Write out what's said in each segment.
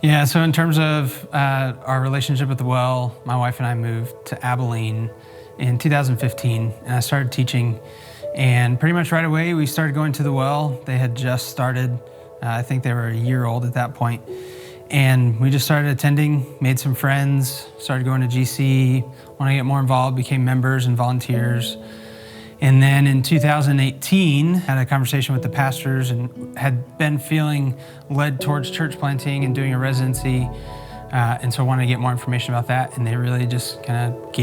Yeah, so in terms of our relationship with the well, my wife and I moved to Abilene in 2015, and I started teaching. And pretty much right away, we started going to the well. They had just started. I think they were a year old at that point. And we just started attending, made some friends, started going to GC, wanted to get more involved, became members and volunteers. And then in 2018, had a conversation with the pastors and had been feeling led towards church planting and doing a residency. And so I wanted to get more information about that. And they really just kind of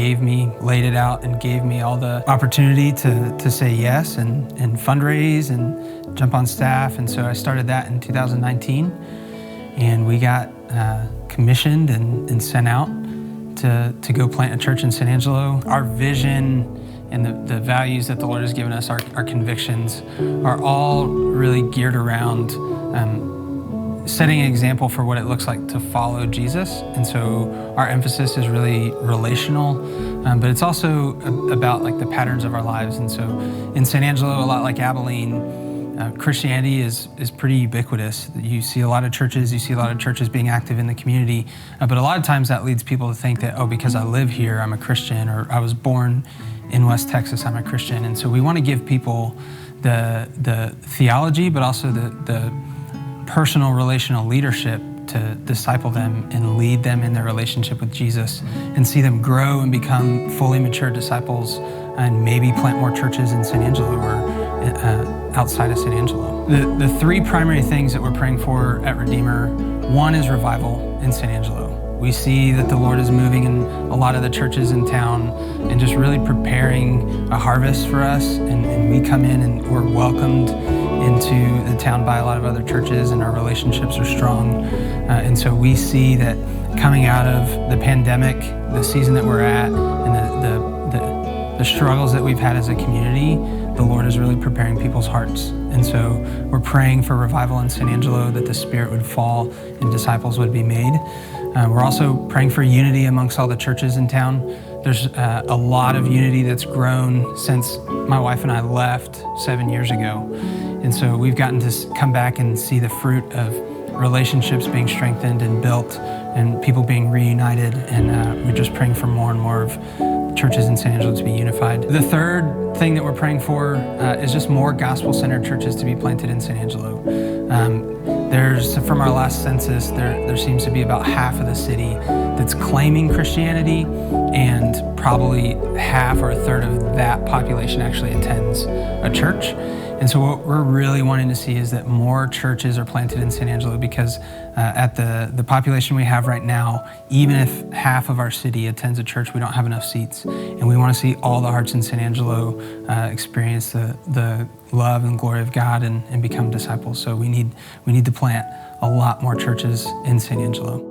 laid it out and gave me all the opportunity to say yes and fundraise and jump on staff. And so I started that in 2019. And we got commissioned and sent out to go plant a church in San Angelo. Our vision and the values that the Lord has given us, our convictions, are all really geared around setting an example for what it looks like to follow Jesus. And so our emphasis is really relational, but it's also about like the patterns of our lives. And so in San Angelo, a lot like Abilene, Christianity is pretty ubiquitous. You see a lot of churches, being active in the community, but a lot of times that leads people to think that, oh, because I live here, I'm a Christian, or I was born in West Texas, I'm a Christian. And so we want to give people the theology, but also the personal relational leadership to disciple them and lead them in their relationship with Jesus and see them grow and become fully mature disciples and maybe plant more churches in San Angelo or outside of San Angelo. The three primary things that we're praying for at Redeemer, one is revival in San Angelo. We see that the Lord is moving in a lot of the churches in town and just really preparing a harvest for us. And we come in and we're welcomed into the town by a lot of other churches, and our relationships are strong. And so we see that coming out of the pandemic, the season that we're at, and the struggles that we've had as a community, the Lord is really preparing people's hearts. And so we're praying for revival in San Angelo, that the Spirit would fall and disciples would be made. We're also praying for unity amongst all the churches in town. There's a lot of unity that's grown since my wife and I left 7 years ago. And so we've gotten to come back and see the fruit of relationships being strengthened and built and people being reunited. And we're just praying for more and more of churches in San Angelo to be unified. The third thing that we're praying for is just more gospel-centered churches to be planted in San Angelo. From our last census, there seems to be about half of the city that's claiming Christianity, and probably half or a third of that population actually attends a church. And so what we're really wanting to see is that more churches are planted in San Angelo, because at the population we have right now, even if half of our city attends a church, we don't have enough seats. And we want to see all the hearts in San Angelo experience the love and glory of God and become disciples. So we need to plant a lot more churches in San Angelo.